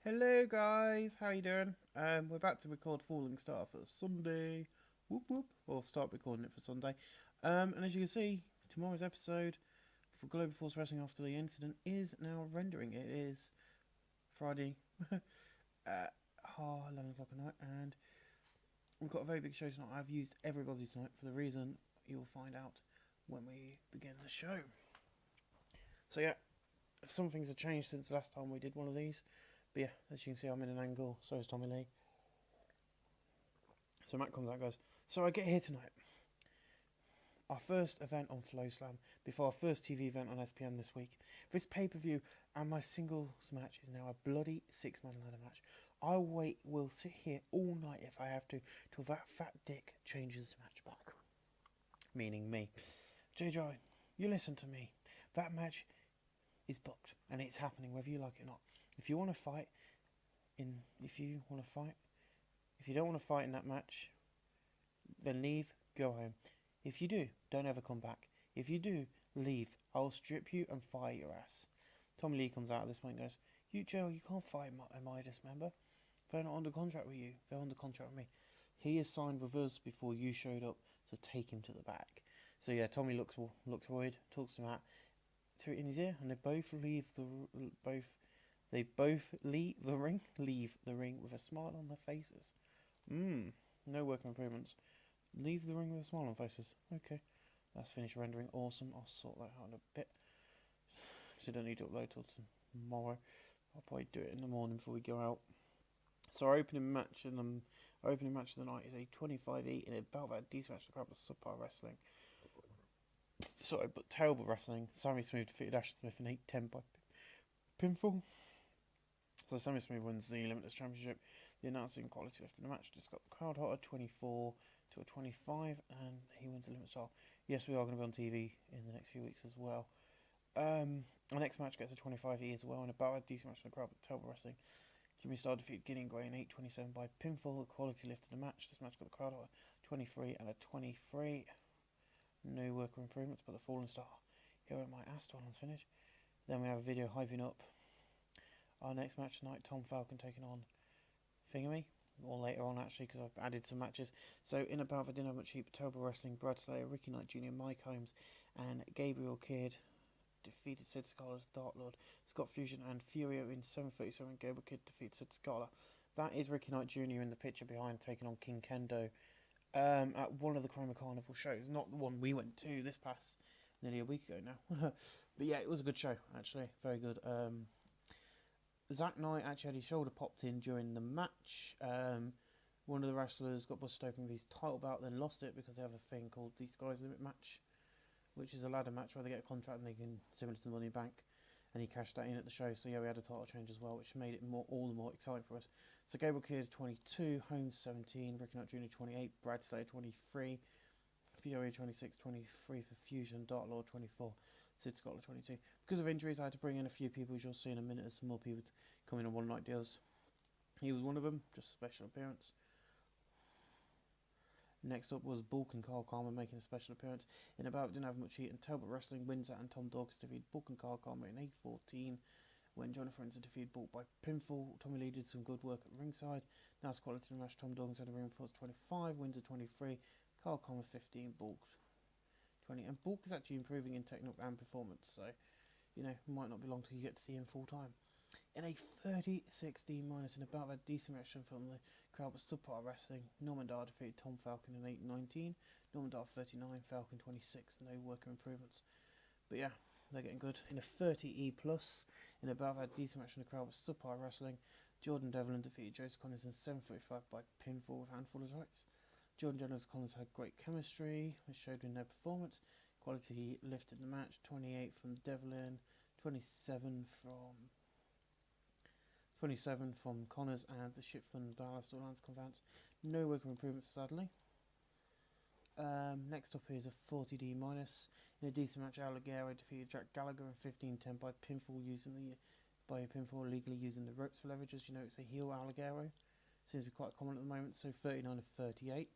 Hello guys, how you doing? We're about to record Falling Star for Sunday. Whoop whoop. Or start recording it for Sunday. And as you can see, tomorrow's episode for Global Force Wrestling after the incident is now rendering. It is Friday, 11 o'clock at night, and we've got a very big show tonight. I've used everybody tonight for the reason you'll find out when we begin the show. So yeah, some things have changed since the last time we did one of these. But yeah, as you can see, I'm in an angle, so is Tommy Lee. So Matt comes out and goes, so I get here tonight. Our first event on Flow Slam, before our first TV event on SPM this week. This pay-per-view and my singles match is now a bloody six-man ladder match. Will sit here all night if I have to, till that fat dick changes the match back. Meaning me. JJ, you listen to me. That match is booked, and it's happening whether you like it or not. If you want to fight, if you don't want to fight in that match, then leave, go home. If you do, don't ever come back. If you do, leave. I will strip you and fire your ass. Tommy Lee comes out at this point and goes, you Joe, you can't fight a Midas member. They're not under contract with you. They're under contract with me. He is signed with us before you showed up, so take him to the back. So yeah, Tommy looks worried, talks to Matt, through in his ear, and they both leave the ring with a smile on their faces. No work improvements. Leave the ring with a smile on faces. Okay, that's finished rendering. Awesome. I'll sort that out in a bit. So I don't need to upload till tomorrow. I'll probably do it in the morning before we go out. So our opening match of the night is a 25E in about that decent match. The crowd was subpar wrestling. Sorry, but terrible wrestling. Sammy Smooth defeated Asher Smith in 8-10 by pinfall. So Sammy Smooth wins the Limitless Championship. The announcing quality left in the match just got the crowd hotter, 24 to a 25, and he wins the Limitless title. Yes, we are going to be on TV in the next few weeks as well. The next match gets a 25E as well, and about a decent match in the crowd, but terrible wrestling. Jimmy Star defeated Guinea Gray in 8-27 by pinfall. The quality lifted the match. This match got the crowd hotter, 23 and a 23. No worker improvements, but the Fallen Star here at my ass to finish. Then we have a video hyping up our next match tonight. Tom Falcon taking on Thingamy, or later on actually, because I've added some matches. So in about I didn't have much heat, but terrible wrestling. Brad Slayer, Ricky Knight Jr., Mike Holmes, and Gabriel Kidd defeated Sid Scala, Dark Lord, Scott Fusion, and Furio in 7:37. Gabriel Kidd defeated Sid Scala. That is Ricky Knight Jr. in the picture behind, taking on King Kendo. At one of the Chroma Carnival shows, not the one we went to this past nearly a week ago now. But yeah, it was a good show, actually, very good. Zach Knight actually had his shoulder popped in during the match. One of the wrestlers got busted open with his title belt, then lost it because they have a thing called the Sky's Limit match, which is a ladder match where they get a contract and they can, similar to the Money Bank, and he cashed that in at the show. So yeah, we had a title change as well, which made it all the more exciting for us. So Gabriel Kidd 22, Holmes 17, Ricky Knight Jr. 28, Brad Slayer 23, Fury 26, 23 for Fusion, Dark Lord 24, Sid Scala 22. Because of injuries, I had to bring in a few people, as you'll see in a minute, as some more people come in on one night deals. He was one of them, just a special appearance. Next up was Bulk and Carl Carmer making a special appearance in about didn't have much heat, and Talbot Wrestling wins that, and Tom Dawkins defeated Bulk and Carl Carmer in 8-14. When Jonathan Renzer defeated Bulk by pinfall. Tommy Lee did some good work at ringside. Nice quality in the match. Tom Dawkins had a ring force 25, Windsor 23, Carl Carmer 15, Bulk 20. And Bulk is actually improving in technique and performance, so you know, might not be long till you get to see him full time. In a 36D minus, and about that decent reaction from the crowd was subpar wrestling. Norman Dar defeated Tom Falcon in 8-19. Norman Dar 39, Falcon 26. No worker improvements. But yeah, they're getting good. In a 30E plus, in about that decent match in the crowd was subpar wrestling. Jordan Devlin defeated Joseph Collins in 7:45 by pinfall with handful of rights. Jordan Jones Collins had great chemistry, which showed in their performance. Quality lifted the match. 28 from Devlin, 27 from Connors, and the ship from Dallas or Lance Convance. No worker improvements, sadly. Next up is a 40D minus. In a decent match, Alligero defeated Jack Gallagher in 15-10 by pinfall legally using the ropes for leverage. As you know, it's a heel Alligero. Seems to be quite common at the moment. So 39 of 38.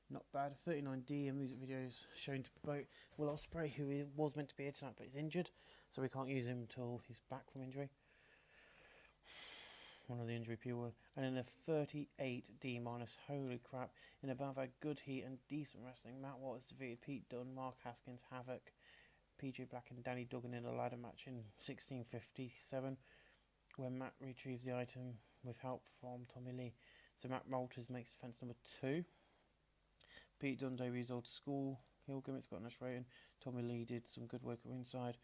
Not bad. 39D and music videos shown to promote Will Ospreay, who was meant to be here tonight but is injured, so we can't use him until he's back from injury. one of the injury people. And in a 38 D-, holy crap. In a bout of good heat and decent wrestling, Matt Waters defeated Pete Dunne, Mark Haskins, Havoc, PJ Black and Danny Duggan in a ladder match in 1657, where Matt retrieves the item with help from Tommy Lee. So Matt Walters makes defense number 2. Pete Dunne debuts old school heel gimmicks, got a nice rating. Tommy Lee did some good work at ringside.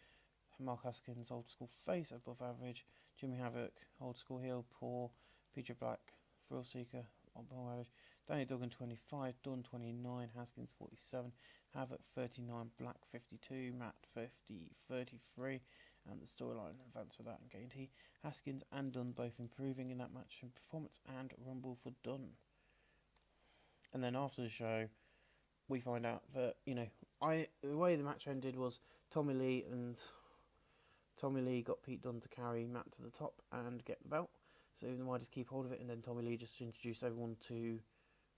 Mark Haskins, old school face, above average. Jimmy Havoc, old school heel, poor. PJ Black, thrill seeker, above average. Danny Duggan 25, Dunn 29, Haskins 47, Havoc 39, Black 52, Matt 33, and the storyline advanced for that and gained heat. Haskins and Dunn both improving in that match in performance and rumble for Dunn. And then after the show, we find out that, the way the match ended was Tommy Lee got Pete Dunne to carry Matt to the top and get the belt. So the Miders keep hold of it, and then Tommy Lee just introduced everyone to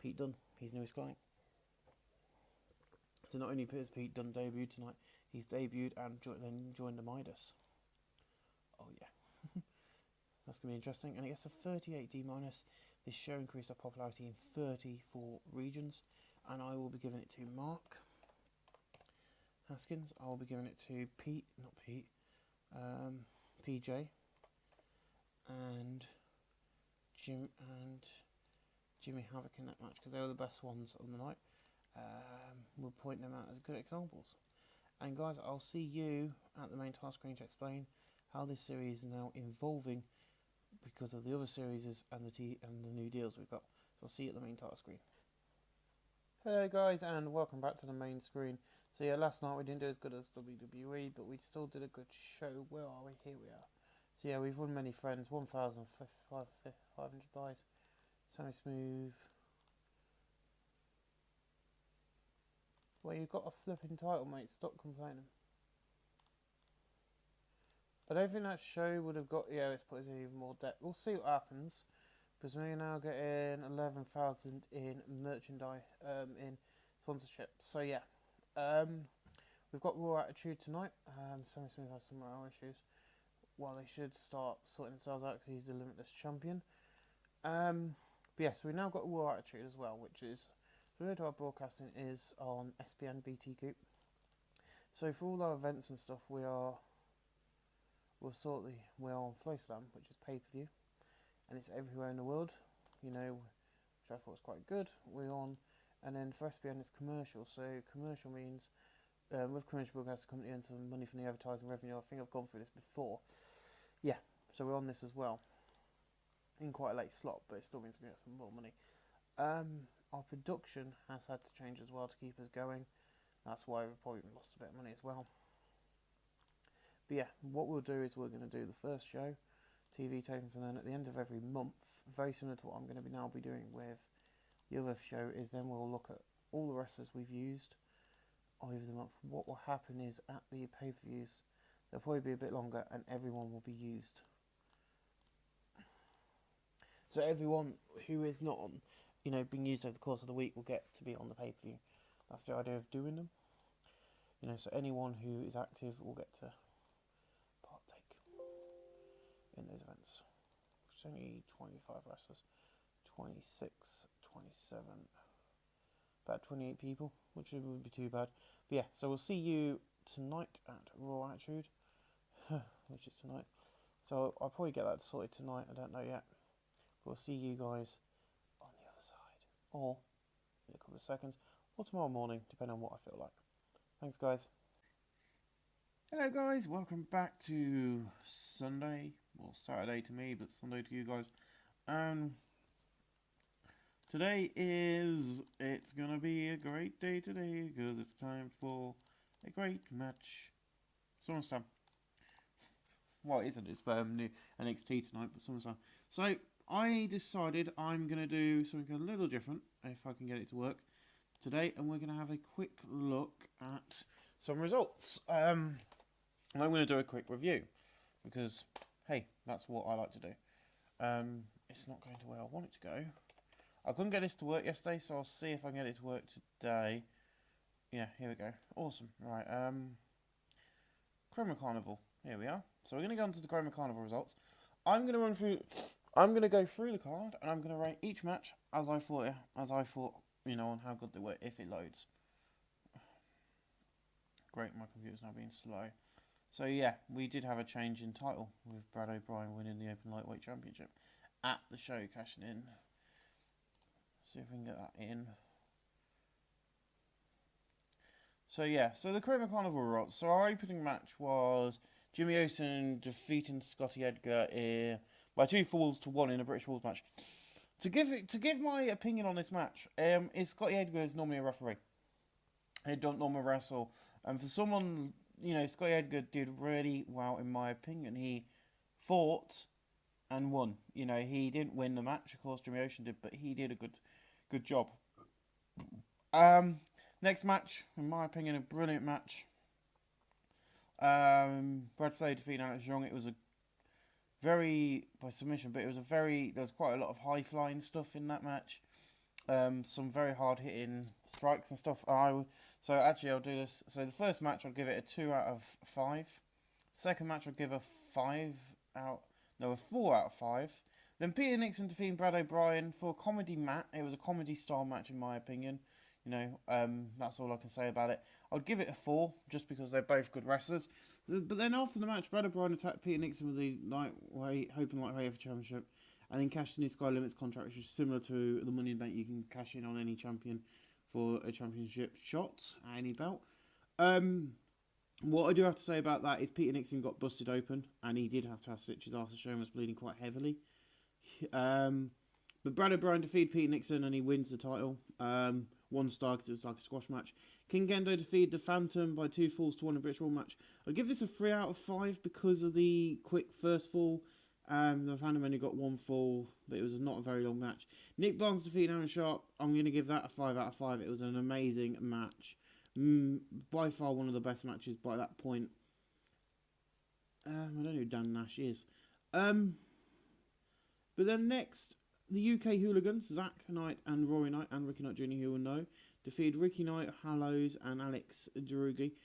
Pete Dunne, his newest client. So not only has Pete Dunne debuted tonight, he's debuted and then joined the Midas. Oh yeah. That's going to be interesting. And it gets a 38 D-. This show increased our popularity in 34 regions. And I will be giving it to Mark Haskins. I will be giving it to PJ. And Jimmy Havoc in that match, because they were the best ones on the night. We'll point them out as good examples. And guys, I'll see you at the main task screen to explain how this series is now evolving because of the other series and the new deals we've got. So I'll see you at the main task screen. Hello guys, and welcome back to the main screen. So yeah, last night we didn't do as good as WWE, but we still did a good show. Where are we? Here we are. So yeah, we've won many friends, 1,500 buys. Sammy Smooth. Well, you've got a flipping title, mate. Stop complaining. I don't think that show would have got... Yeah, it's put us in even more debt. We'll see what happens. Because we're now getting 11,000 in merchandise, in sponsorship. So yeah. We've got Raw Attitude tonight. Sammy Smooth has some morale issues. Well, they should start sorting themselves out because he's the Limitless Champion. But yeah, so we've now got Raw Attitude as well, which is... So our broadcasting is on SBN BT Group. So for all our events and stuff, we're on FlowSlam, which is pay-per-view, and it's everywhere in the world, which I thought was quite good. We're on, and then for SBN it's commercial. So commercial means with commercial broadcast company earn some money from the advertising revenue. I think I've gone through this before. Yeah, so we're on this as well. In quite a late slot, but it still means we get some more money. Our production has had to change as well to keep us going. That's why we've probably lost a bit of money as well. But yeah, what we'll do is we're going to do the first show, TV tapings, and then at the end of every month, very similar to what I'm going to now be doing with the other show, is then we'll look at all the wrestlers we've used over the month. What will happen is at the pay-per-views, they'll probably be a bit longer and everyone will be used. So everyone who is not on, being used over the course of the week will get to be on the pay-per-view. That's the idea of doing them. So anyone who is active will get to partake in those events. It's only 25 wrestlers, 26, 27, about 28 people, which wouldn't be too bad. But yeah, so we'll see you tonight at Raw Attitude, which is tonight. So I'll probably get that sorted tonight, I don't know yet. But we'll see you guys on the other side, or in a couple of seconds, or tomorrow morning, depending on what I feel like. Thanks, guys. Hello, guys. Welcome back to Sunday, or Saturday to me, but Sunday to you guys. Today it's gonna be a great day today, because it's time for a great match. SummerSlam. Well, it isn't, it's new NXT tonight, but SummerSlam. So, I decided I'm going to do something a little different, if I can get it to work, today, and we're going to have a quick look at some results. I'm going to do a quick review, because, hey, that's what I like to do. It's not going to where I want it to go. I couldn't get this to work yesterday, so I'll see if I can get it to work today. Yeah, here we go. Awesome. Right, Chroma Carnival. Here we are. So we're going to go on to the Chroma Carnival results. I'm going to run through I'm going to go through the card and I'm going to rate each match as I thought, on how good they were if it loads. Great, my computer's now being slow. So yeah, we did have a change in title with Brad O'Brien winning the Open Lightweight Championship at the show, cashing in. See if we can get that in. So yeah, so the Chroma Carnival Rot. So our opening match was Jimmy Osen defeating Scotty Edgar by 2-1 in a British Rules match. To give my opinion on this match, is Scotty Edgar is normally a referee. He don't normally wrestle, and for someone, Scotty Edgar did really well in my opinion. He fought and won. He didn't win the match, of course. Jimmy Ocean did, but he did a good job. Next match, in my opinion, a brilliant match. Brad Slade defeating Alex Young. It was a by submission, but there was quite a lot of high flying stuff in that match. Some very hard hitting strikes and stuff. So actually I'll do this. So the first match I'll give it a 2 out of 5. Second match I'll give a 4 out of 5. Then Peter Nixon defeating Brad O'Brien for a comedy match. It was a comedy style match in my opinion. That's all I can say about it. I'd give it a 4 just because they're both good wrestlers. But then after the match, Brad O'Brien attacked Peter Nixon with the Open Lightweight Championship, and then cashed in his Sky Limits contract, which is similar to the Money in the Bank. You can cash in on any champion for a championship shot at any belt. What I do have to say about that is Peter Nixon got busted open, and he did have to have stitches after showing was bleeding quite heavily. But Brad O'Brien defeated Peter Nixon, and he wins the title. 1 star because it was like a squash match. King Gendo defeated the Phantom by 2-1 in a British World match. I'll give this a 3 out of 5 because of the quick first fall. The Phantom only got 1 fall, but it was not a very long match. Nick Barnes defeated Aaron Sharp. I'm going to give that a 5 out of 5. It was an amazing match. By far one of the best matches by that point. I don't know who Dan Nash is. But then next, the UK Hooligans, Zach Knight and Rory Knight and Ricky Knight Jr., who will know, defeated Ricky Knight, Hallows and Alex Drugi.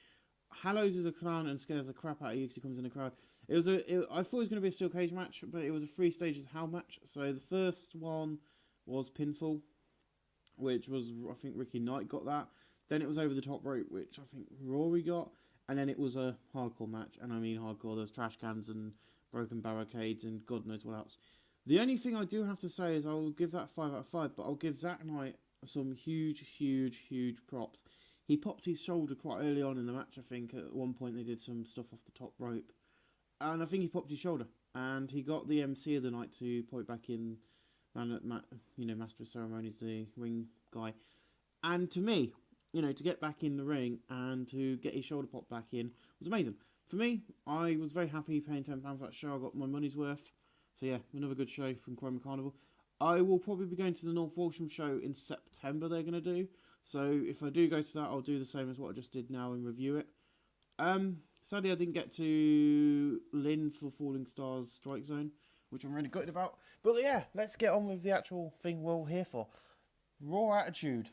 Hallows is a clown and scares the crap out of you because he comes in the crowd. I thought it was going to be a steel cage match, but it was a 3 stages hell match. So the first one was pinfall, which was, I think Ricky Knight got that. Then it was over the top rope, which I think Rory got. And then it was a hardcore match. And I mean hardcore, there's trash cans and broken barricades and God knows what else. The only thing I do have to say is I'll give that 5 out of 5, but I'll give Zach Knight some huge props. He popped his shoulder quite early on in the match, I think. At one point they did some stuff off the top rope. And I think he popped his shoulder. And he got the MC of the night to put it back in, Master of Ceremonies, the ring guy. And to me, to get back in the ring and to get his shoulder popped back in was amazing. For me, I was very happy paying £10 for that show. I got my money's worth. So yeah, another good show from Chroma Carnival. I will probably be going to the North Walsham show in September they're going to do. So if I do go to that, I'll do the same as what I just did now and review it. Sadly, I didn't get to Lynn for Falling Stars Strike Zone, which I'm really gutted about. But yeah, let's get on with the actual thing we're all here for. Raw Attitude,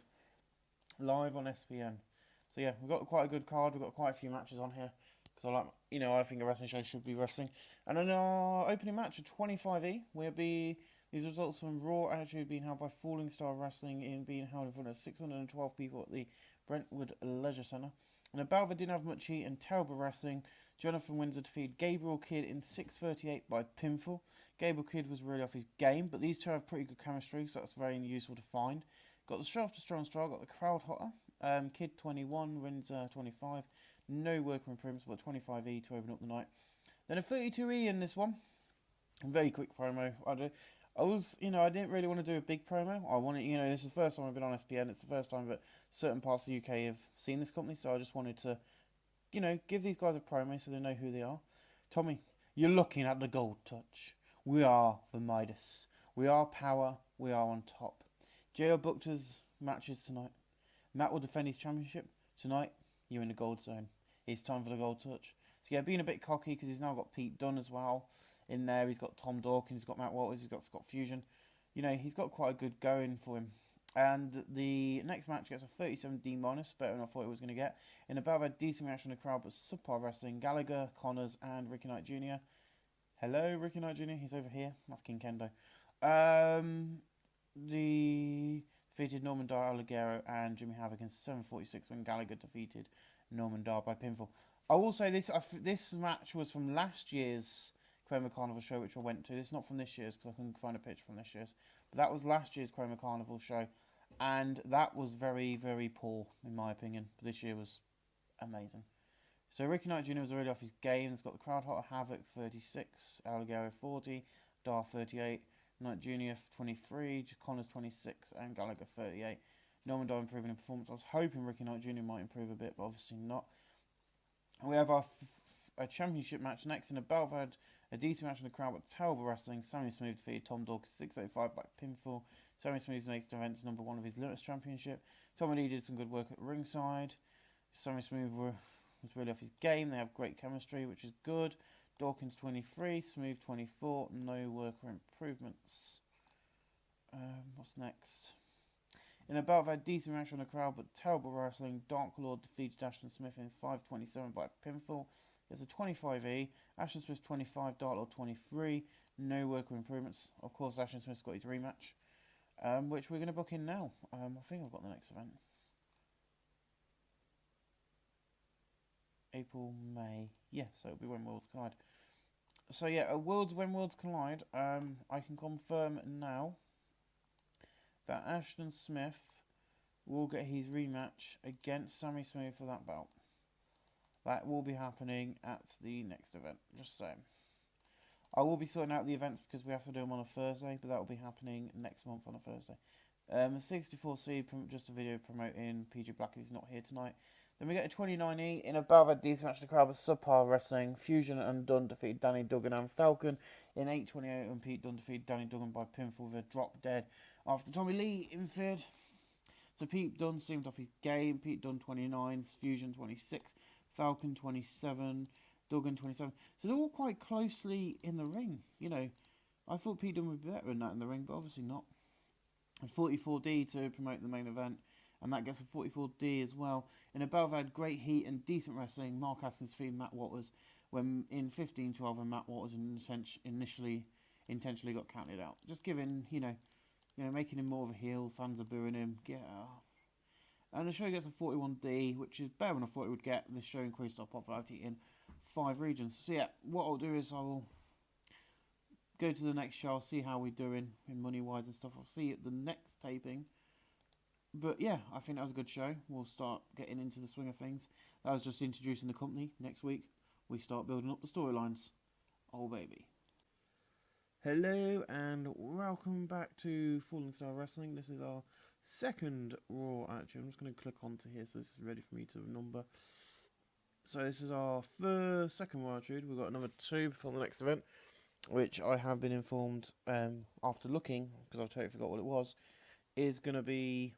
live on SPN. So yeah, we've got quite a good card. We've got quite a few matches on here. Because I think a wrestling show should be wrestling. And in our opening match of 25E, will be these results from Raw Attitude being held by Falling Star Wrestling in being held in front of 612 people at the Brentwood Leisure Centre. And about that didn't have much heat and terrible wrestling. Jonathan Windsor defeated Gabriel Kidd in 6:38 by pinfall. Gabriel Kidd was really off his game, but these two have pretty good chemistry, so that's very useful to find. Got the Shaft to Strong Star, got the crowd hotter. Kidd 21, Windsor 25. No worker improvements, but 25E to open up the night. Then a 32E in this one. Very quick promo. I didn't really want to do a big promo. I wanted, this is the first time I've been on SPN. It's the first time that certain parts of the UK have seen this company, so I just wanted to, give these guys a promo so they know who they are. Tommy, you're looking at the gold touch. We are the Midas. We are power. We are on top. JR booked his matches tonight. Matt will defend his championship. Tonight, you're in the gold zone. It's time for the gold touch. So yeah, being a bit cocky because he's now got Pete Dunne as well in there. He's got Tom Dawkins, he's got Matt Walters, he's got Scott Fusion. He's got quite a good going for him. And the next match gets a 37D minus, better than I thought it was going to get. In about a decent reaction in the crowd, but subpar wrestling. Gallagher, Connors, and Ricky Knight Jr. Hello, Ricky Knight Jr. He's over here. That's King Kendo. The defeated Norman Dar, Alligero, and Jimmy Havoc in 7:46 when Gallagher defeated Norman Dar by pinfall. I will say this: this match was from last year's Chroma Carnival show, which I went to. It's not from this year's because I couldn't find a picture from this year's. But that was last year's Chroma Carnival show, and that was very, very poor in my opinion. But this year was amazing. So Ricky Knight Jr. was already off his game. He's got the crowd hot. Havoc 36, Alligero 40, Dar 38, Knight Jr. 23, Connors 26, and Gallagher 38. Norman Dar improving in performance. I was hoping Ricky Knight Jr. might improve a bit, but obviously not. We have our a championship match next in a belt. We've had a decent match in the crowd with terrible wrestling. Sammy Smooth defeated Tom Dawkins 6:05 by pinfall. Sammy Smooth makes the event number 1 of his Lewis Championship. Tommy Lee did some good work at ringside. Sammy Smooth was really off his game. They have great chemistry, which is good. Dawkins 23, Smooth 24, no worker improvements. What's next? In a belt, I've had decent reaction on the crowd, but terrible wrestling. Dark Lord defeated Ashton Smith in 5:27 by pinfall. There's a 25E. Ashton Smith 25, Dark Lord 23, no worker improvements. Of course, Ashton Smith's got his rematch, which we're going to book in now. I think I've got the next event. April, May. Yeah, so it'll be when Worlds Collide. So yeah, when Worlds Collide, I can confirm now that Ashton Smith will get his rematch against Sammy Smooth for that belt. That will be happening at the next event, just saying. I will be sorting out the events because we have to do them on a Thursday, but that will be happening next month on a Thursday. 64C, just a video promoting PG Black, who's not here tonight. Then we get a 29E in a belt of a decent match in the crowd with subpar wrestling. Fusion and Dunn defeated Danny Duggan and Falcon in 8:28, and Pete Dunne defeated Danny Duggan by pinfall with a drop dead after Tommy Lee interfered. So Pete Dunne seemed off his game. Pete Dunne 29, Fusion 26, Falcon 27, Duggan 27. So they're all quite closely in the ring. You know, I thought Pete Dunne would be better than that in the ring, but obviously not. And 44D to promote the main event. And that gets a 44D as well. In a belt, had great heat and decent wrestling. Mark Haskins defeated Matt Waters when in 15-12, and Matt Waters intentionally got counted out. Just giving, you know, making him more of a heel. Fans are booing him. Get out. And the show gets a 41D, which is better than I thought it would get. This show increased our popularity in 5 regions. So yeah, what I'll do is I will go to the next show. I'll see how we're doing in money-wise and stuff. I'll see you at the next taping. But yeah, I think that was a good show. We'll start getting into the swing of things. That was just introducing the company. Next week, we start building up the storylines. Oh, baby. Hello, and welcome back to Falling Star Wrestling. This is our second Raw, actually. I'm just going to click onto here so this is ready for me to number. So this is our second Raw, actually. We've got another 2 before the next event, which I have been informed, after looking, because I totally forgot what it was, is going to be...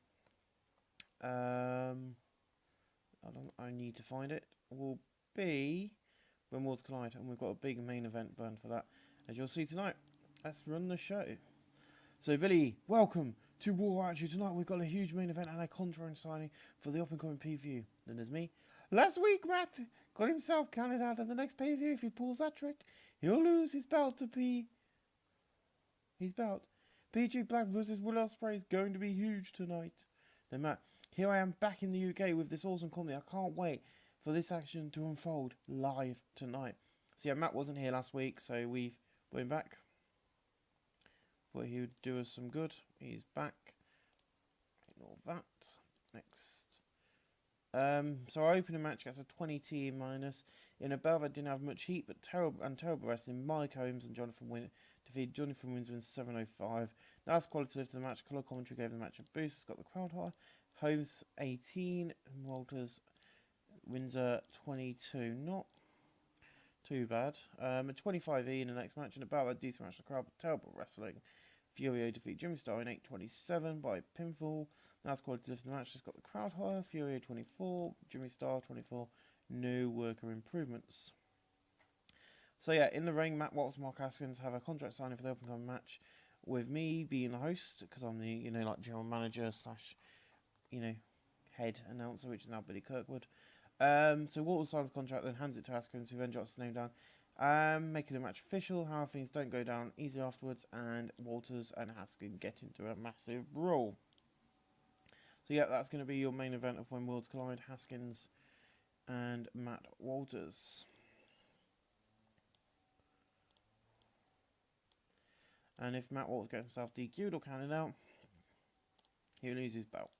I need to find it. Will be when Worlds Collide, and we've got a big main event planned for that, as you'll see tonight. Let's run the show. So Billy, welcome to Raw. Actually, tonight we've got a huge main event and a contract signing for the up and coming PVU. Then there's me. Last week, Matt got himself counted out of the next PVU. If he pulls that trick, he'll lose his belt to his belt. PG Black versus Will Ospreay is going to be huge tonight. Then Matt. Here I am back in the UK with this awesome company. I can't wait for this action to unfold live tonight. So yeah, Matt wasn't here last week, so we've brought him back. Thought he would do us some good. He's back. Ignore that. Next. So our opening match gets a 20T minus. In a belt that didn't have much heat, but terrible wrestling. Mike Holmes and Jonathan Wynn defeated Jonathan Windsor in 7:05. That's quality lift of the match. Colour commentary gave the match a boost. It's got the crowd high. Holmes 18, Walters, Windsor 22. Not too bad. A 25E in the next match, and about a decent match. The crowd, but terrible wrestling. Furio defeat Jimmy Star in 8:27 by pinfall. That's quality lift of the match. It's got the crowd higher. Furio 24, Jimmy Star 24. No worker improvements. So yeah, in the ring, Matt Watts and Mark Haskins have a contract signing for the open coming match, with me being the host because I'm the like general manager / head announcer, which is now Billy Kirkwood. So Walter signs the contract, then hands it to Haskins, who then jots his name down. Making the match official. However, things don't go down easily afterwards, and Walters and Haskins get into a massive brawl. So yeah, that's going to be your main event of When Worlds Collide. Haskins and Matt Walters. And if Matt Walters gets himself DQ'd or counted out, he'll lose his belt.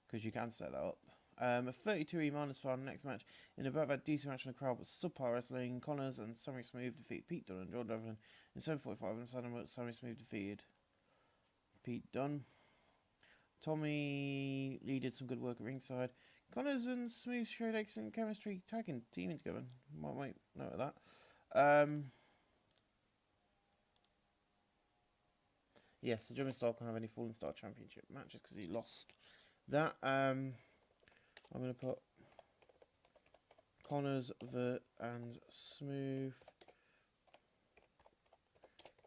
Because you can set that up. A 32E minus for our next match. In a bit of a decent match in the crowd with subpar wrestling, Connors and Sammy Smooth defeat Pete Dunne and Jordan Devlin in 7:45 and Sammy Smooth defeated Pete Dunne. Tommy Lee did some good work at ringside. Connors and Smooth showed excellent chemistry tagging, teaming together. Might make note of that. Yes, the German Star can't have any Fallen Star Championship matches because he lost that. I'm going to put Connors and Smooth.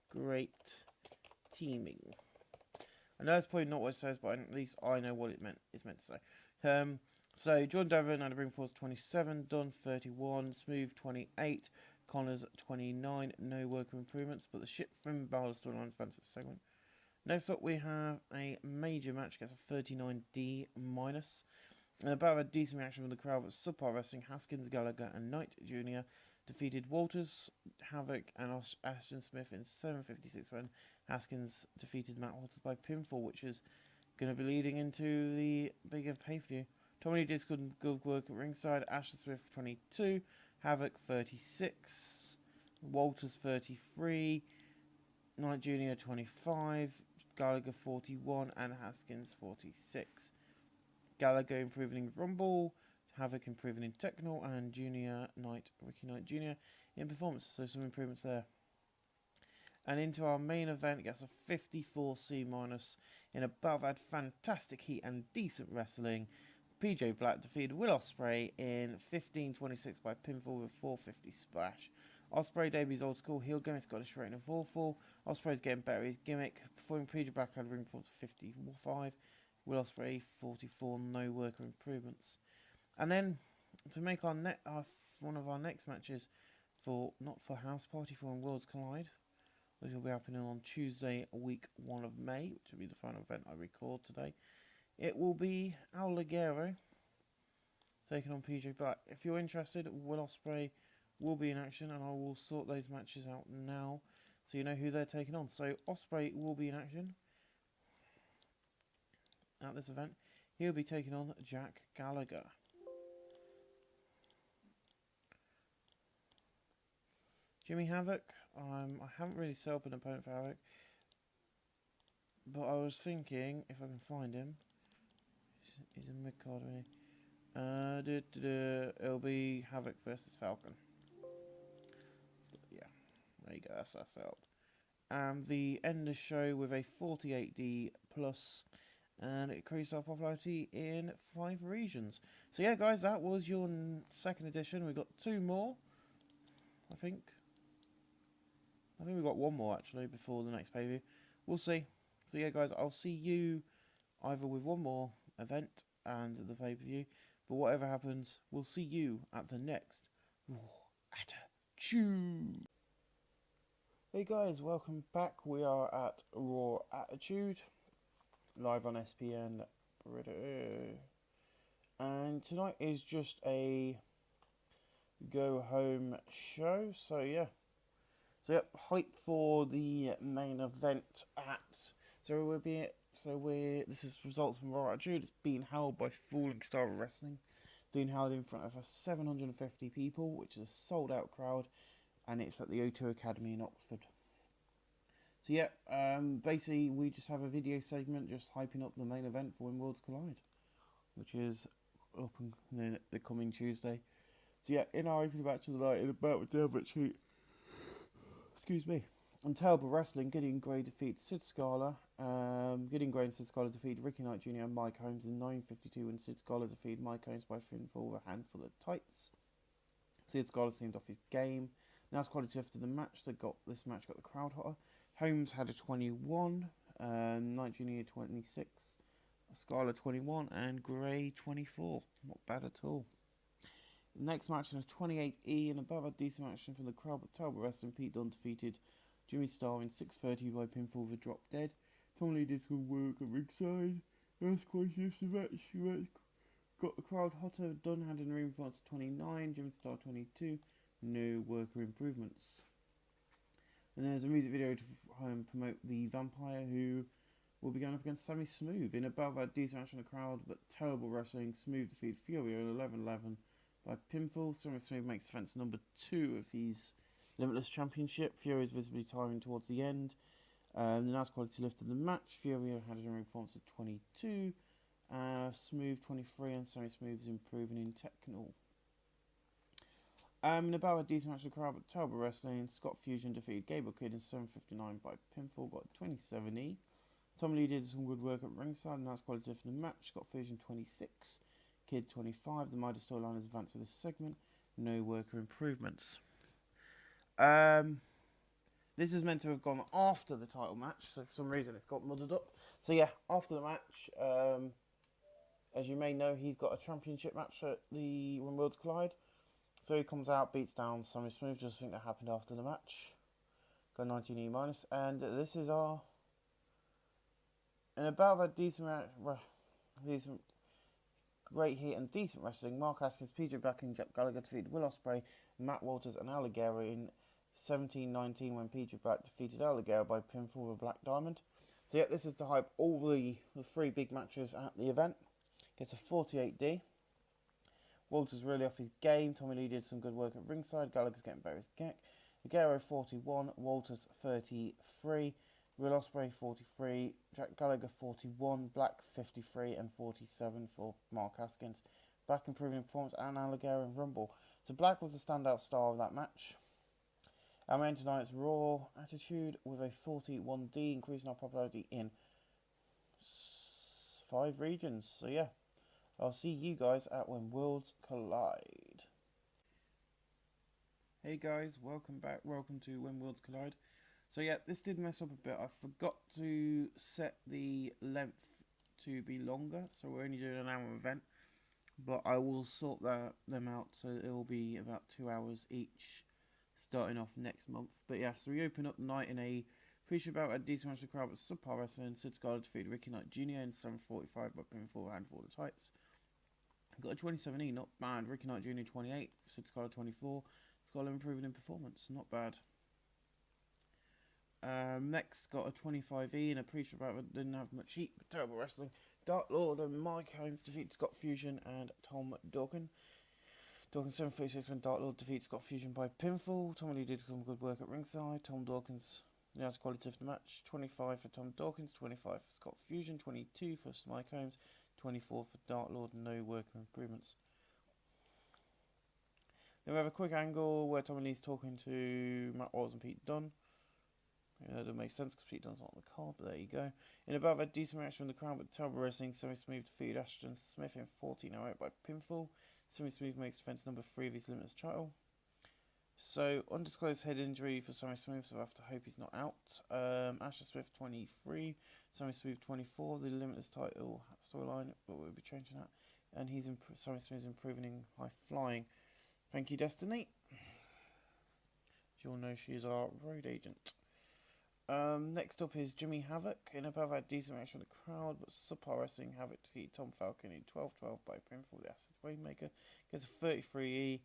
Great teaming. I know that's probably not what it says, but at least I know what it's meant to say. So Jordan Devlin had a ring force 27, Dunn 31, Smooth 28, Connors 29. No worker improvements, but the shit from Balor storyline's fantastic segment. Next up, we have a major match against a 39D minus. And about a decent reaction from the crowd, but subpar wrestling. Haskins, Gallagher, and Knight Jr. defeated Walters, Havoc, and Ashton Smith in 7:56 when Haskins defeated Matt Walters by pinfall, which is going to be leading into the bigger pay-per-view. Tommy did good work at ringside. Ashton Smith 22, Havoc 36, Walters 33, Knight Jr. 25, Gallagher 41, and Haskins 46. Gallagher improving in Rumble, Havoc improving in Techno, and Ricky Knight Jr. in performance. So some improvements there. And into our main event, gets a 54C minus in a battle that had fantastic heat and decent wrestling. PJ Black defeated Will Ospreay in 15:26 by pinfall with a 450 splash. Ospreay debuts old school heel gimmick, got a straight and fall. Ospreay's getting better at his gimmick. Performing PJ Black had a ring force 55. Will Ospreay 44, no worker improvements. And then to make our one of our next matches not for House Party, for Worlds Collide, which will be happening on Tuesday, week 1 of May, which will be the final event I record today. It will be Al Ligero taking on PJ Black. If you're interested, Will Ospreay will be in action, and I will sort those matches out now so you know who they're taking on. So Ospreay will be in action at this event. He'll be taking on Jack Gallagher. Jimmy Havoc, I haven't really set up an opponent for Havoc, but I was thinking if I can find him. He's in mid-card, isn't he? It'll be Havoc versus Falcon. Yeah, there you go, that's that set up. And the end the show with a 48D plus, and it increased our popularity in 5 regions. So yeah, guys, that was your second edition. We've got 2 more, I think. We've got 1 more actually before the next pay-per-view. We'll see. So yeah, guys, I'll see you either with 1 more event and the pay-per-view, but whatever happens, we'll see you at the next Raw Attitude. Hey guys, welcome back. We are at Raw Attitude, live on SPN British. And tonight is just a go home show, so yeah. So yep, hype for the main event this is results from Raw Attitude. It's being held by Falling Star Wrestling, being held in front of 750 people, which is a sold out crowd, and it's at the O2 Academy in Oxford. So yeah, basically we just have a video segment just hyping up the main event for When Worlds Collide, which is up the coming Tuesday. So yeah, in our opening match of the night, in a bout with Delbert Sheet, on Terrible Wrestling, Gideon Gray defeats Sid Scala. Gideon Gray and Sid Scala defeated Ricky Knight Jr. and Mike Holmes in 9:52, and Sid Scala defeated Mike Holmes by pinfall with a handful of tights. Sid Scala seemed off his game. Now quality after the match this match got the crowd hotter. Holmes had a 21, Knight Jr. 26, Scala 21, and Gray 24. Not bad at all. Next match in a 28E and above a decent action from the crowd, but Talbot Wrestling, Pete Dunne defeated Jimmy Starr in 6:30 by pinfall with a drop dead. Tom Lee did some work at ringside. That's quite the match. Got the crowd hotter. Dunne had in the ring advance 29, Jimmy Starr 22. No worker improvements. And there's a music video to promote the Vampire, who will be going up against Sammy Smooth in above a decent match in the crowd, but terrible wrestling. Smooth defeated Fury in 11-11 by pinfall. Sammy Smooth makes defense number 2 of his Limitless Championship. Fury is visibly tiring towards the end. The nice quality lifted the match. Fury had a ring performance of 22, Smooth 23, and Sammy Smooth is improving in technical. In about a decent match of the crowd, but Talbot Wrestling, Scott Fusion defeated Gable Kidd in 7:59 by pinfall, got 27E. Tom Lee did some good work at ringside, and that's quality for the match. Scott Fusion 26, Kidd 25. The Midas storyline has advanced with this segment. No worker improvements. This is meant to have gone after the title match, so for some reason it's got muddled up. So yeah, after the match, as you may know, he's got a championship match at the When Worlds Collide. So he comes out, beats down Sammy Smooth, just think that happened after the match. Got 19E minus, and this is our... And about that decent great hit and decent wrestling, Mark Haskins, PJ Black and Jack Gallagher defeated Will Ospreay, Matt Walters and Alligator in 17-19 when PJ Black defeated Alligator by pinfall with a Black Diamond. So yeah, this is to hype all the 3 big matches at the event. Gets a 48D. Walters really off his game. Tommy Lee did some good work at ringside. Gallagher's getting better as Geck. Alligator 41, Walters 33, Will Ospreay 43, Jack Gallagher 41, Black 53 and 47 for Mark Haskins. Black improving performance and Alligator in Rumble. So Black was the standout star of that match. Our main tonight's Raw Attitude with a 41D, increasing our popularity in 5 regions. So yeah, I'll see you guys at When Worlds Collide. Hey guys, welcome back. Welcome to When Worlds Collide. So yeah, this did mess up a bit. I forgot to set the length to be longer, so we're only doing an hour event. But I will sort them out, so it will be about 2 hours each, starting off next month. But yeah, so we open up the night in a pre-show bout at a decent match of the crowd with subpar wrestling. Sid Scala defeated Ricky Knight Jr. in 7:45 by pinfall and for the tights. Got a 27E, not bad. Ricky Knight Jr. 28, Sid Scala 24. Scala improving in performance, not bad. Next got a 25E and a pre-show bout that didn't have much heat, but terrible wrestling. Dark Lord and Mike Holmes defeated Scott Fusion and Tom Dawkins. Dawkins 7:36 when Dark Lord defeated Scott Fusion by pinfall. Tom Lee did some good work at ringside. Tom Dawkins, nice quality of the match. 25 for Tom Dawkins, 25 for Scott Fusion, 22 for Mike Holmes, 24 for Dark Lord. No worker improvements. Then we have a quick angle where Tom Lee's talking to Matt Watts and Pete Dunne. Yeah, that doesn't make sense because Pete Dunne's not on the card, but there you go. In about a decent reaction from the crowd, but Talbot Wrestling, Sammy Smooth defeated Ashton Smith in 14:08 by pinfall. Sammy Smooth makes defense number 3 of his Limitless title. So, undisclosed head injury for Sammy Smooth, so I have to hope he's not out. Ashton Smith 23, Sammy Smooth 24, the Limitless title storyline, but we'll be changing that. And Sammy Smooth's improving in high flying. Thank you, Destiny. As you all know, she is our road agent. Next up is Jimmy Havoc. In above had decent reaction from the crowd, but subpar wrestling. Havoc defeated Tom Falcon in 12-12 by pinfall with the Acid Rainmaker. Gets a 33E.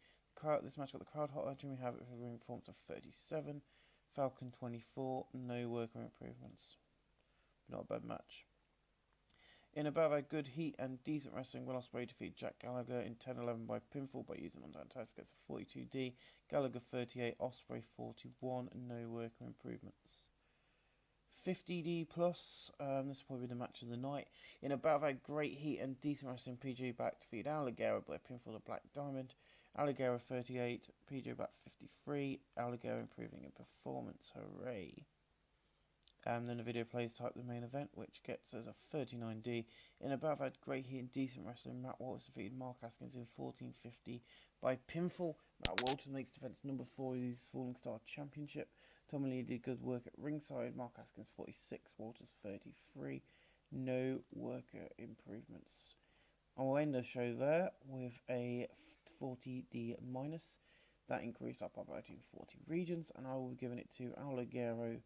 This match got the crowd hotter. Jimmy Havoc with a ring performance of 37. Falcon 24. No worker improvements. Not a bad match. In above had good heat and decent wrestling. Will Ospreay defeated Jack Gallagher in 10-11 by pinfall by using on-time ties. Gets a 42D. Gallagher 38. Ospreay 41. No worker improvements. 50D plus, this will probably be the match of the night. In about that great heat and decent wrestling, PJ Black defeated Alligator by pinfall of Black Diamond. Alligator 38, PJ Black 53, Alligator improving in performance, hooray. And then the video plays type the main event, which gets us a 39D. In about that great heat and decent wrestling, Matt Walters defeated Mark Haskins in 14:50 by pinfall. Matt Walters makes defense number 4 of his Falling Star Championship. Tommy Lee did good work at ringside. Mark Haskins 46, Walters 33. No worker improvements. I'll end the show there with a 40D minus. That increased our popularity in 40 regions, and I will be giving it to Alagero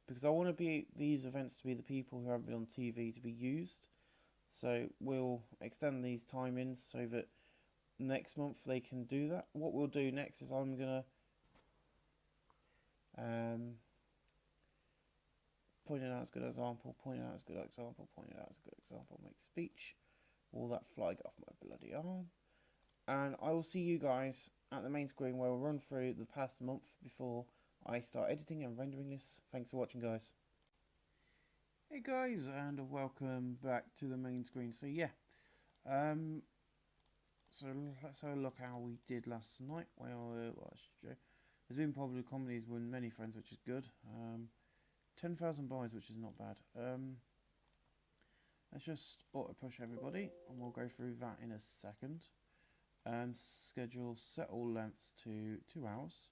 because I want these events to be the people who haven't been on TV to be used. So we'll extend these timings so that next month they can do that. What we'll do next is I'm gonna point it out as a good example, point it out as a good example, point it out as a good example, make speech, all that flag off my bloody arm. And I will see you guys at the main screen where we'll run through the past month before I start editing and rendering this. Thanks for watching, guys. Hey guys, and welcome back to the main screen. So yeah, so let's have a look how we did last night. Well, there's been popular comedies with many friends, which is good. 10,000 buys, which is not bad. Let's just auto push everybody, and we'll go through that in a second. Schedule set all lengths to 2 hours.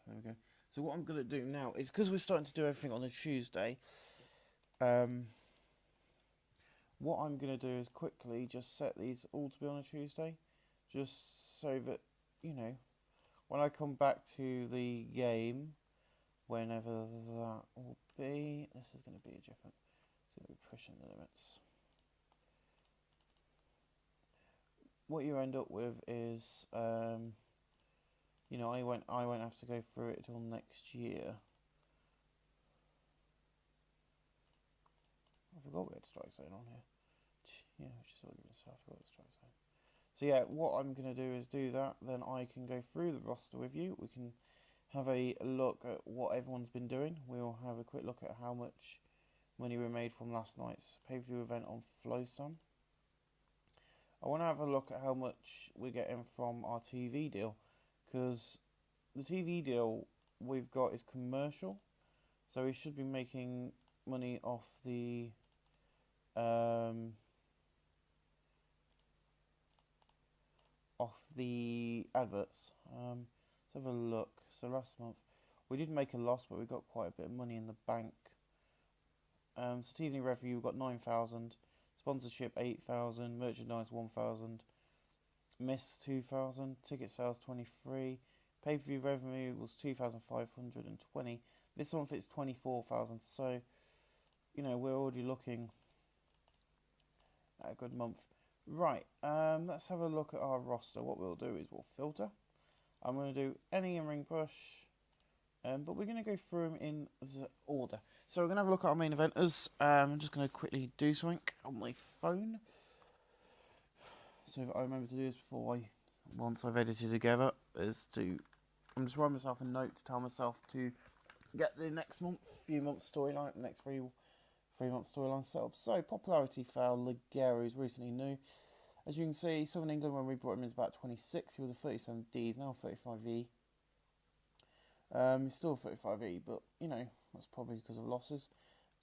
There we go. So what I'm going to do now is, because we're starting to do everything on a Tuesday, what I'm going to do is quickly just set these all to be on a Tuesday, just so that, you know, when I come back to the game, whenever that will be, this is going to be different. It's going to be pushing the limits. What you end up with is, you know, I won't have to go through it till next year. I forgot we had strike zone on here. Yeah, which is already been set. I forgot the strike zone. So yeah, what I'm going to do is do that. Then I can go through the roster with you. We can have a look at what everyone's been doing. We'll have a quick look at how much money we made from last night's pay-per-view event on FlowSum. I want to have a look at how much we're getting from our TV deal, because the TV deal we've got is commercial, so we should be making money off the adverts. Let's have a look. So last month we did make a loss, but we got quite a bit of money in the bank. So TV revenue, we got 9,000. Sponsorship 8,000, merchandise 1,000, miss 2,000, ticket sales 23, pay-per-view revenue was 2,520. This month it's 24,000. So, you know, we're already looking at a good month. Right, let's have a look at our roster. What we'll do is we'll filter. I'm going to do any in-ring push, but we're going to go through them in order. So we're going to have a look at our main eventers. I'm just going to quickly do something on my phone, so I remember to do this before once I've edited together, I'm just writing myself a note to tell myself to get the next few months storyline, next three month storyline set up. So popularity fell. Ligero is recently new. As you can see, Southern England, when we brought him in, is about 26. He was a 37D, he's now 35E. He's still 35E, but, you know, that's probably because of losses.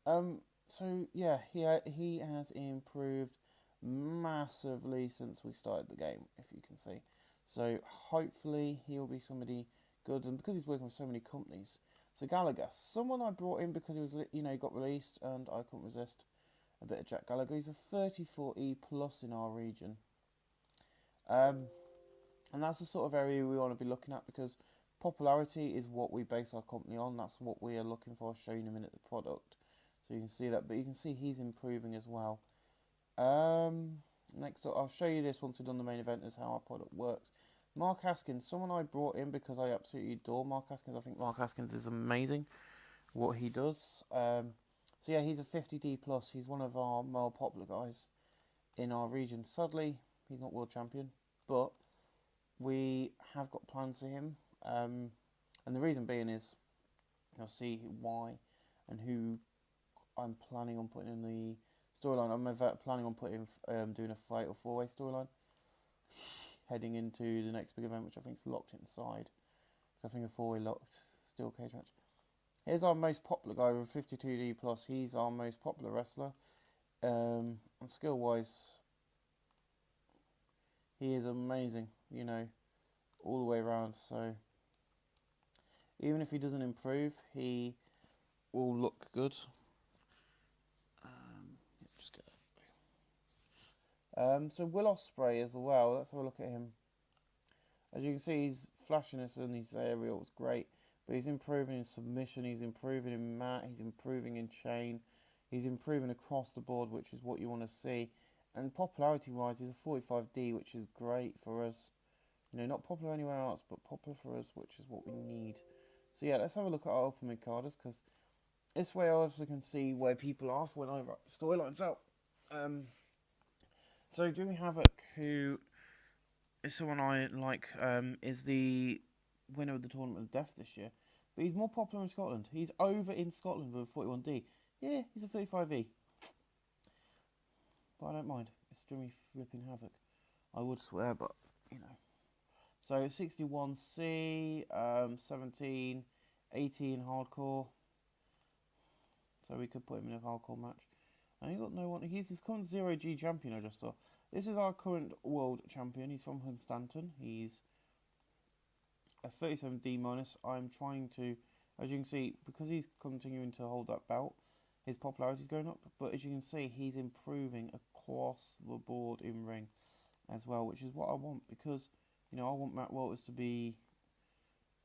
So, yeah, he has improved massively since we started the game, if you can see. So, hopefully, he'll be somebody good, and because he's working with so many companies. So, Gallagher, someone I brought in because he was, you know, got released, and I couldn't resist a bit of Jack Gallagher. He's a 34E plus in our region. And that's the sort of area we want to be looking at, because popularity is what we base our company on. That's what we are looking for. I'll show you in a minute the product, so you can see that. But you can see he's improving as well. Next up, I'll show you this once we've done the main event, is how our product works. Mark Haskins, someone I brought in because I absolutely adore Mark Haskins. I think Mark Haskins is amazing, what he does. So yeah, he's a 50D plus. He's one of our more popular guys in our region. Sadly, he's not world champion, but we have got plans for him. And the reason being is, you'll see why and who I'm planning on putting in the storyline. I'm planning on doing a fatal 4-way storyline, heading into the next big event, which I think is locked inside. So I think a 4-way locked steel cage match. Here's our most popular guy with 52D plus. He's our most popular wrestler. And skill wise, he is amazing, you know, all the way around. So even if he doesn't improve, he will look good. So Will Ospreay as well. Let's have a look at him. As you can see, he's flashing us in his aerial. It's great. But he's improving in submission. He's improving in mat. He's improving in chain. He's improving across the board, which is what you want to see. And popularity-wise, he's a 45D, which is great for us. You know, not popular anywhere else, but popular for us, which is what we need. So yeah, let's have a look at our open mid-carders, because this way I also can see where people are when I write the storylines out. So Jimmy Havoc, who is someone I like, is the winner of the Tournament of Death this year. But he's more popular in Scotland. He's over in Scotland with a 41D. Yeah, he's a 35E. But I don't mind. It's Jimmy flipping Havoc. I would swear, but, you know. So 61C, 17, 18 hardcore. So we could put him in a hardcore match. And he got no one. He's his current 0G champion, I just saw. This is our current world champion. He's from Hunstanton. He's a 37D minus. I'm trying to, as you can see, because he's continuing to hold that belt, his popularity is going up. But as you can see, he's improving across the board in ring as well, which is what I want, because, you know, I want Matt Walters to be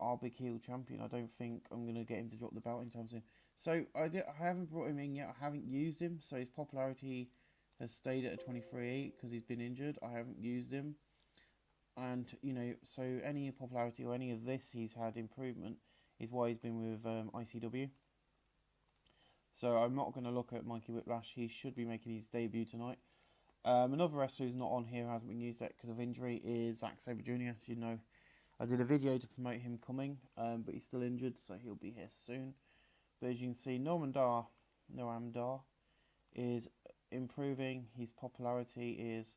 our big heel champion. I don't think I'm going to get him to drop the belt anytime soon. So I haven't brought him in yet. I haven't used him. So his popularity has stayed at a 23 because he's been injured. I haven't used him. And, you know, so any popularity or any of this he's had improvement is why he's been with ICW. So I'm not going to look at Mikey Whiplash. He should be making his debut tonight. Another wrestler who's not on here, hasn't been used yet because of injury, is Zack Sabre Jr. As you know, I did a video to promote him coming, but he's still injured, so he'll be here soon. But as you can see, Noam Dar is improving. His popularity is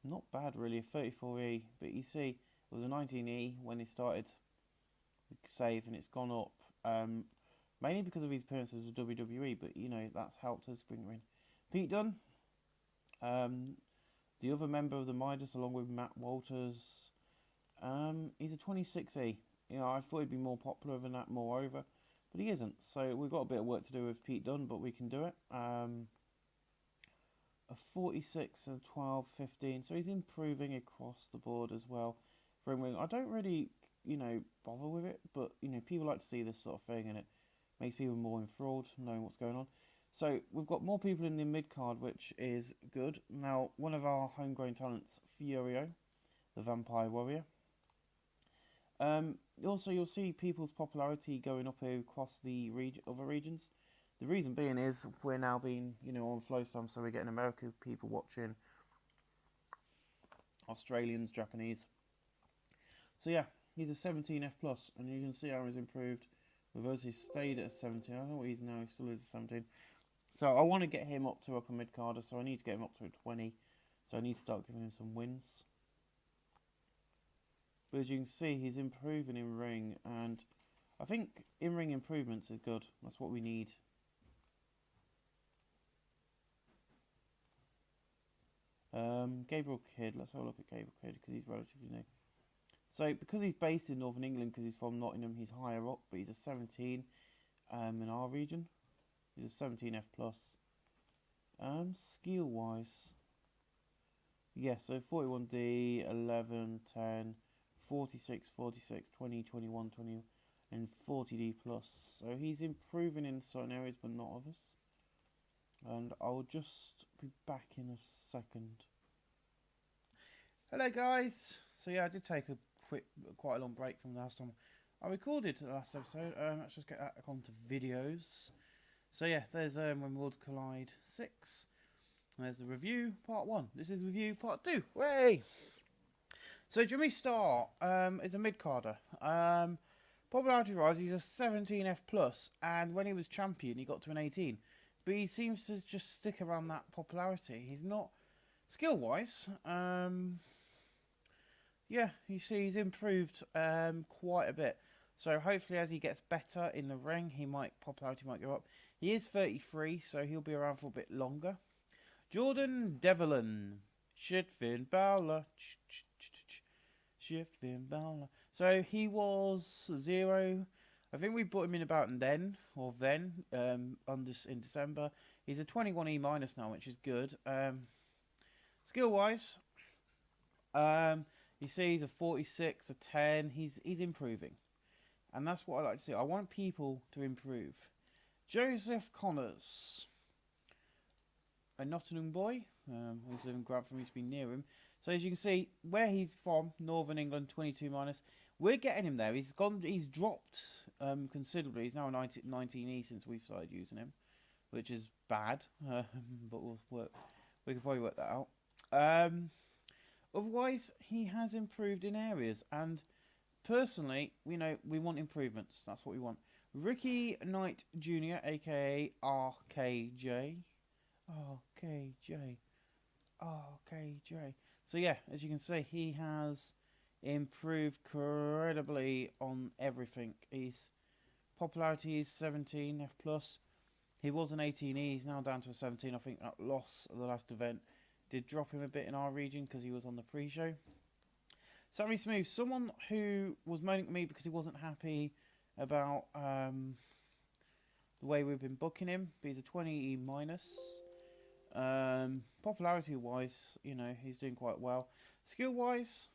not bad, really, a 34E. But you see, it was a 19E when he started the save, and it's gone up, mainly because of his appearances with WWE. But, you know, that's helped us bring him in. Pete Dunne, the other member of the Midas, along with Matt Walters, he's a 26E. You know, I thought he'd be more popular than that, moreover, but he isn't. So we've got a bit of work to do with Pete Dunne, but we can do it. A 46, a 12, 15. So he's improving across the board as well. For ring, I don't really, you know, bother with it, but, you know, people like to see this sort of thing, and it makes people more enthralled, knowing what's going on. So we've got more people in the mid-card, which is good. Now, one of our homegrown talents, Furio, the Vampire Warrior. Also, you'll see people's popularity going up across the other regions. The reason being is we're now being, you know, on FlowStorm, so we're getting American people watching, Australians, Japanese. So yeah, he's a 17F+, and you can see how he's improved. With us, he's stayed at a 17. I don't know what he's now, he still is a 17. So I want to get him up to upper mid-carder, so I need to get him up to a 20. So I need to start giving him some wins. But as you can see, he's improving in ring, and I think in-ring improvements is good. That's what we need. Gabriel Kidd, let's have a look at Gabriel Kidd, because he's relatively new. So because he's based in Northern England, because he's from Nottingham, he's higher up, but he's a 17 in our region. He's a 17F+. Skill wise, yeah, so 41D, 11, 10, 46, 46, 20, 21, 20, and 40D+. So he's improving in certain areas, but not others. And I'll just be back in a second. Hello guys! So yeah, I did take a quite a long break from the last time I recorded the last episode. Let's just get back onto videos. So yeah, there's When Worlds Collide 6. There's the review, part 1. This is review, part 2. Way! So Jimmy Starr is a mid-carder. Popularity rise, he's a 17F+, and when he was champion, he got to an 18. But he seems to just stick around that popularity. He's not, skill-wise, yeah, you see he's improved quite a bit. So hopefully as he gets better in the ring, popularity might go up. He is 33, so he'll be around for a bit longer. Jordan Devlin. Shitfin Balor. Shitfin Balor. So he was 0. I think we brought him in about then, in December. He's a 21E minus now, which is good. Skill wise, you see he's a 46, a 10. He's improving, and that's what I like to see. I want people to improve. Joseph Connors, a Nottingham boy. Who's living in Grantham, used to be near him. So as you can see, where he's from, Northern England, 22 minus. We're getting him there. He's dropped considerably. He's now a 19E since we've started using him, which is bad. But we'll work. We can probably work that out. Otherwise, he has improved in areas, and personally, we want improvements. That's what we want. Ricky Knight Jr., aka RKJ. RKJ. So yeah, as you can see, he has improved incredibly on everything. His popularity is 17 F plus. He was an 18E. He's now down to a 17. I think that loss at the last event did drop him a bit in our region because he was on the pre-show. Sammy Smooth, someone who was moaning at me because he wasn't happy about the way we've been booking him. But he's a 20E minus. Popularity wise, he's doing quite well. Skill wise,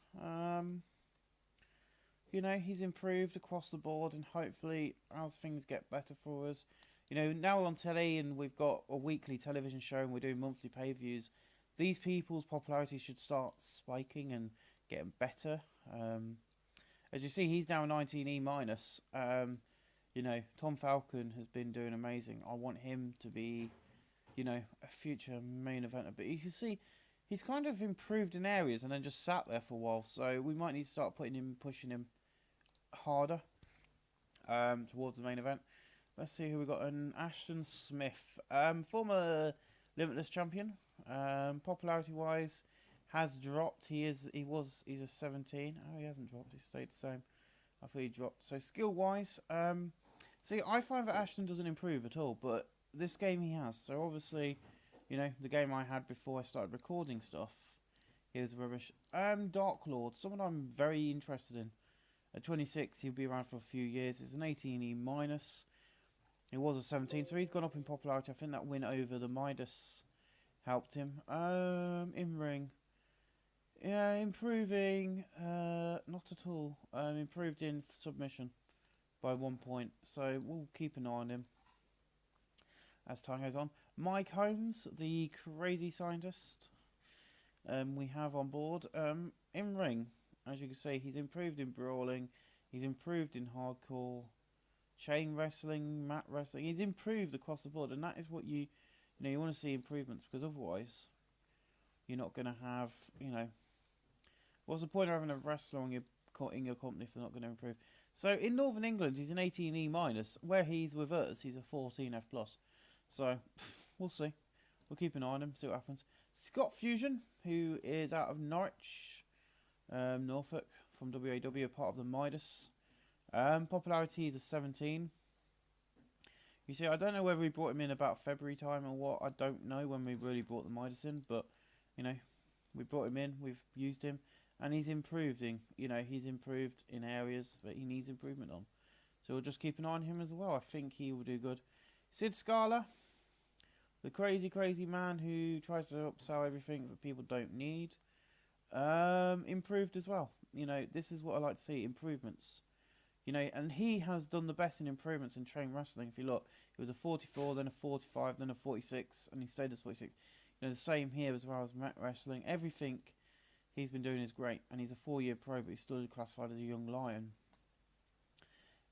he's improved across the board, and hopefully as things get better for us, now we're on telly and we've got a weekly television show and we're doing monthly pay-per-views, these people's popularity should start spiking and getting better. As you see, he's now 19E minus. Tom Falcon has been doing amazing. I want him to be a future main eventer, but you can see he's kind of improved in areas and then just sat there for a while, so we might need to start pushing him harder towards the main event. Let's see who we got. An Ashton Smith, former Limitless champion. Popularity wise has dropped. He's a 17. Oh, he hasn't dropped, he stayed the same. I thought he dropped. So skill wise, see, I find that Ashton doesn't improve at all, but this game he has. So obviously, the game I had before I started recording stuff, he was rubbish. Dark Lord, someone I'm very interested in. At 26, he'll be around for a few years. It's an 18E minus. He was a 17, so he's gone up in popularity. I think that win over the Midas helped him. In ring, yeah, improving. Not at all. Improved in submission by 1 point. So we'll keep an eye on him as time goes on. Mike Holmes, the crazy scientist, we have on board. In ring, as you can see, he's improved in brawling. He's improved in hardcore, chain wrestling, mat wrestling. He's improved across the board, and that is what you want to see improvements, because otherwise you're not going to have, what's the point of having a wrestler in your company if they're not going to improve? So in Northern England, he's an 18E minus. Where he's with us, he's a 14 F plus. So we'll see. We'll keep an eye on him, see what happens. Scott Fusion, who is out of Norwich, Norfolk, from WAW, part of the Midas. Popularity is a 17. You see, I don't know whether we brought him in about February time or what. I don't know when we really brought the Midas in, but we brought him in, we've used him, and he's improving. He's improved in areas that he needs improvement on. So we'll just keep an eye on him as well. I think he will do good. Sid Scala, the crazy man who tries to upsell everything that people don't need. Improved as well. This is what I like to see, improvements. And he has done the best in improvements in train wrestling. If you look, he was a 44, then a 45, then a 46, and he stayed as 46. The same here as well as mat wrestling. Everything he's been doing is great, and he's a 4-year pro, but he's still classified as a young lion.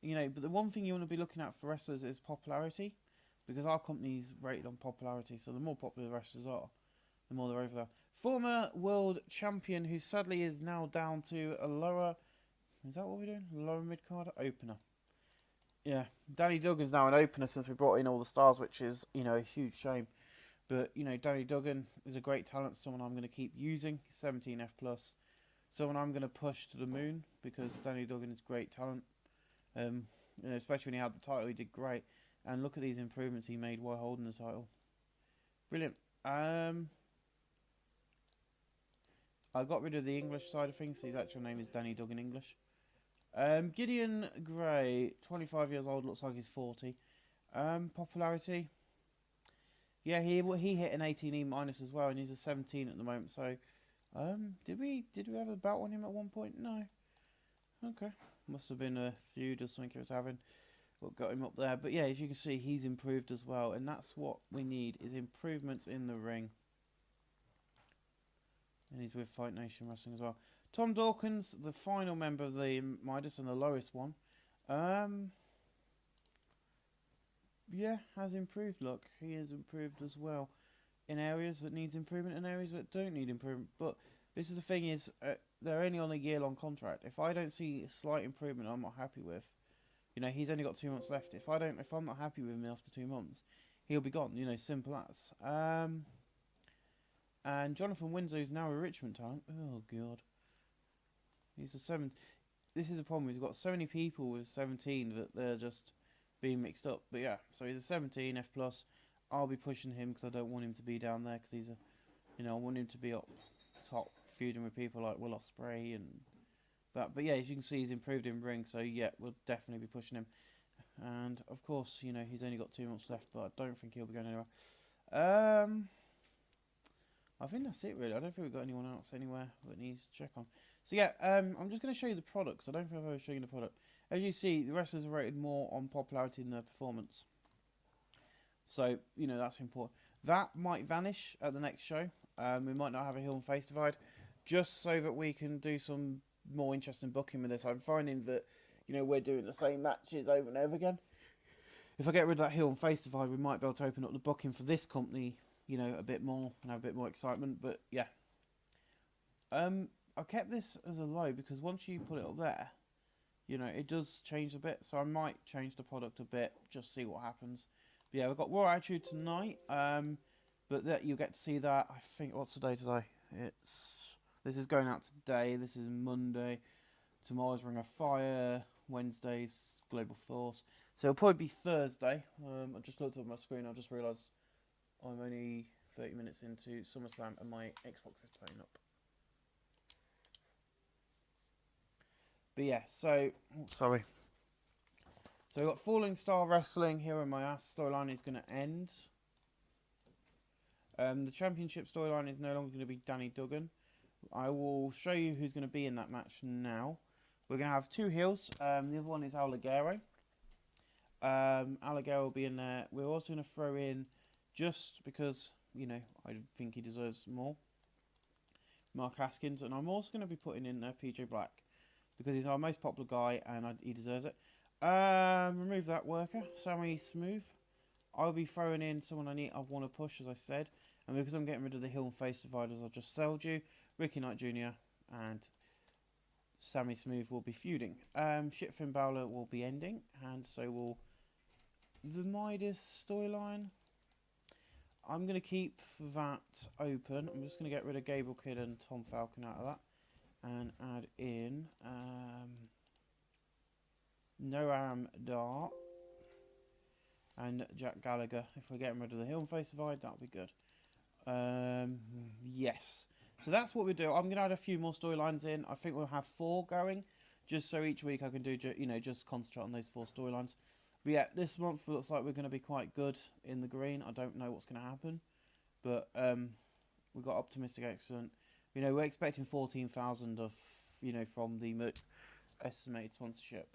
But the one thing you want to be looking at for wrestlers is popularity, because our company's rated on popularity, so the more popular wrestlers are, the more they're over there. Former world champion, who sadly is now down to a lower... Is that what we're doing? Lower mid-card opener. Yeah, Danny Duggan's now an opener since we brought in all the stars, which is, a huge shame. But, Danny Duggan is a great talent, someone I'm going to keep using. He's 17 F+. Someone I'm going to push to the moon, because Danny Duggan is great talent. Especially when he had the title, he did great. And look at these improvements he made while holding the title. Brilliant. I got rid of the English side of things, so his actual name is Danny Duggan English. Gideon Gray, 25 years old, looks like he's 40. Popularity. Yeah, he hit an 18E minus as well, and he's a 17 at the moment. So, did we have a bout on him at one point? No. Okay, must have been a feud or something he was having. What got him up there? But yeah, as you can see, he's improved as well, and that's what we need is improvements in the ring. And he's with Fight Nation Wrestling as well. Tom Dawkins, the final member of the Midas and the lowest one. Yeah, has improved. Look, he has improved as well in areas that needs improvement and areas that don't need improvement. But this is the thing is, they're only on a year-long contract. If I don't see a slight improvement, I'm not happy with. You know, he's only got 2 months left. If I'm not happy with him after 2 months, he'll be gone. You know, simple as. And Jonathan Winslow is now a Richmond talent. Oh god, he's a 7. This is the problem. We've got so many people with 17 that they're just being mixed up. But yeah, so he's a 17 F plus. I'll be pushing him because I don't want him to be down there because he's a, you know, I want him to be up top feuding with people like Will Ospreay and that. But yeah, as you can see, he's improved in ring. So yeah, we'll definitely be pushing him. And of course, you know, he's only got 2 months left, but I don't think he'll be going anywhere. I think that's it really. I don't think we've got anyone else anywhere that needs to check on. So yeah, I'm just going to show you the products. I don't think I've ever shown you the product. As you see, the wrestlers are rated more on popularity than their performance. So, you know, that's important. That might vanish at the next show. We might not have a heel and face divide, just so that we can do some more interesting booking with this. I'm finding that, you know, we're doing the same matches over and over again. If I get rid of that heel and face divide, we might be able to open up the booking for this company, you know, a bit more and have a bit more excitement. But yeah, I kept this as a low because once you put it up there, you know, it does change a bit. So I might change the product a bit, just see what happens. But yeah, we've got Raw Attitude tonight. But that you'll get to see that. I think, what's the day today? This is going out today. This is Monday. Tomorrow's Ring of Fire. Wednesday's Global Force. So it'll probably be Thursday. I just looked at my screen. I just realised I'm only 30 minutes into SummerSlam and my Xbox is playing up. But yeah, so sorry. So we've got Falling Star Wrestling here in my ass. Storyline is going to end. The championship storyline is no longer going to be Danny Duggan. I will show you who's going to be in that match now. We're going to have 2 heels. The other one is Alligero. Alligero will be in there. We're also going to throw in, just because, you know, I think he deserves more, Mark Haskins. And I'm also going to be putting in PJ Black, because he's our most popular guy and he deserves it. Remove that worker, Sammy Smooth. I'll be throwing in someone I want to push, as I said. And because I'm getting rid of the heel and face dividers, I'll just sold you. Ricky Knight Jr. and Sammy Smooth will be feuding. Shit Finn Balor will be ending, and so will the Midas storyline. I'm going to keep that open. I'm just going to get rid of Gable Kidd and Tom Falcon out of that, and add in Noam Dar and Jack Gallagher. If we're getting rid of the heel and face divide, that'll be good. Yes. So that's what we do. I'm going to add a few more storylines in. I think we'll have 4 going, just so each week I can do, you know, just concentrate on those 4 storylines. But yeah, this month looks like we're going to be quite good in the green. I don't know what's going to happen, but we've got Optimistic Excellent. You know, we're expecting 14,000 of, you know, from the estimated sponsorship.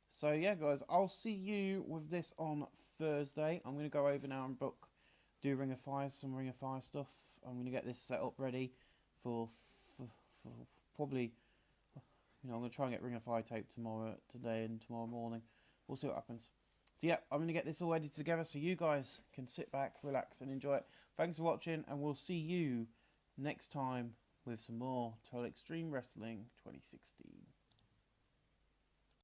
So yeah, guys, I'll see you with this on Thursday. I'm going to go over now and do Ring of Fire, some Ring of Fire stuff. I'm going to get this set up ready for probably, you know, I'm going to try and get Ring of Fire tape today and tomorrow morning. We'll see what happens. So yeah, I'm going to get this all edited together so you guys can sit back, relax and enjoy it. Thanks for watching, and we'll see you next time with some more Total Extreme Wrestling 2016.